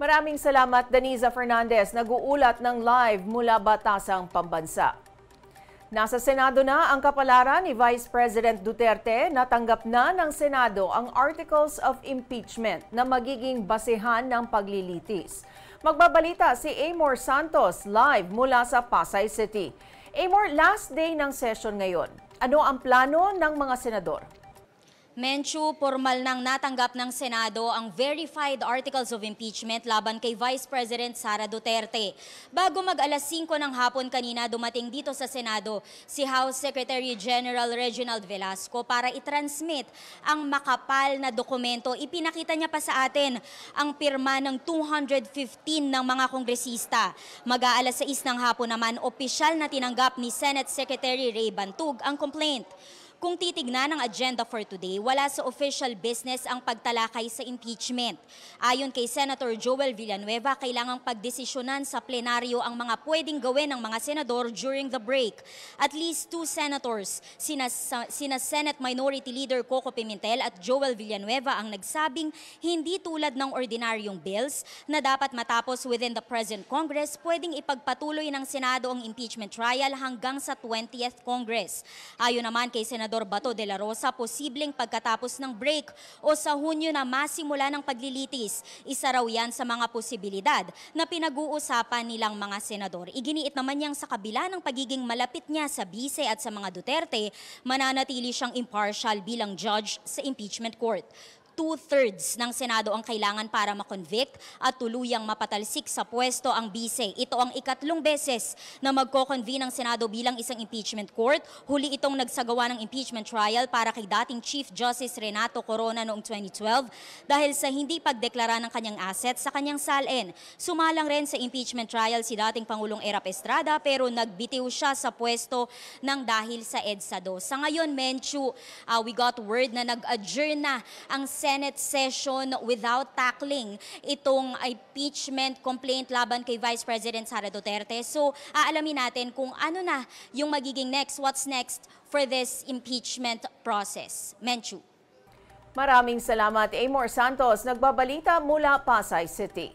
Maraming salamat, Daniza Fernandez, nag-uulat ng live mula Batasang Pambansa. Nasa Senado na ang kapalaran ni Vice President Duterte na tanggap na ng Senado ang Articles of Impeachment na magiging basehan ng paglilitis. Magbabalita si Amor Santos live mula sa Pasay City. Amor, last day ng session ngayon. Ano ang plano ng mga senador? Menchu, formal nang natanggap ng Senado ang verified articles of impeachment laban kay Vice President Sara Duterte. Bago mag-alas 5 ng hapon kanina, dumating dito sa Senado si House Secretary General Reginald Velasco para i-transmit ang makapal na dokumento. Ipinakita niya pa sa atin ang pirma ng 215 ng mga kongresista. Mag-aalas 6 ng hapon naman, opisyal na tinanggap ni Senate Secretary Ray Bantug ang complaint. Kung titignan ang agenda for today, wala sa official business ang pagtalakay sa impeachment. Ayon kay Senator Joel Villanueva, kailangang pagdesisyonan sa plenaryo ang mga pwedeng gawin ng mga senador during the break. At least 2 senators, sina Senate Minority Leader Coco Pimentel at Joel Villanueva ang nagsabing hindi tulad ng ordinaryong bills na dapat matapos within the present Congress, pwedeng ipagpatuloy ng Senado ang impeachment trial hanggang sa 20th Congress. Ayon naman kay Senador Bato de la Rosa, posibleng pagkatapos ng break o sa Hunyo na masimula ng paglilitis. Isa raw yan sa mga posibilidad na pinag-uusapan nilang mga senador. Iginiit naman niyang sa kabila ng pagiging malapit niya sa bise at sa mga Duterte, mananatili siyang impartial bilang judge sa impeachment court. 2/3 ng Senado ang kailangan para makonvict at tuluyang mapatalsik sa pwesto ang bise. Ito ang ikatlong beses na magko-convene ang Senado bilang isang impeachment court. Huli itong nagsagawa ng impeachment trial para kay dating Chief Justice Renato Corona noong 2012 dahil sa hindi pagdeklara ng kanyang assets sa kanyang salin. Sumalang rin sa impeachment trial si dating Pangulong Erap Estrada pero nagbitiw siya sa pwesto ng dahil sa EDSA 2. Sa ngayon, Menchu, we got word na nag-adjourn na ang Senate session without tackling itong impeachment complaint laban kay Vice President Sara Duterte. So, aalamin natin kung ano na yung magiging what's next for this impeachment process. Menchu. Maraming salamat, Amor Santos, nagbabalita mula Pasay City.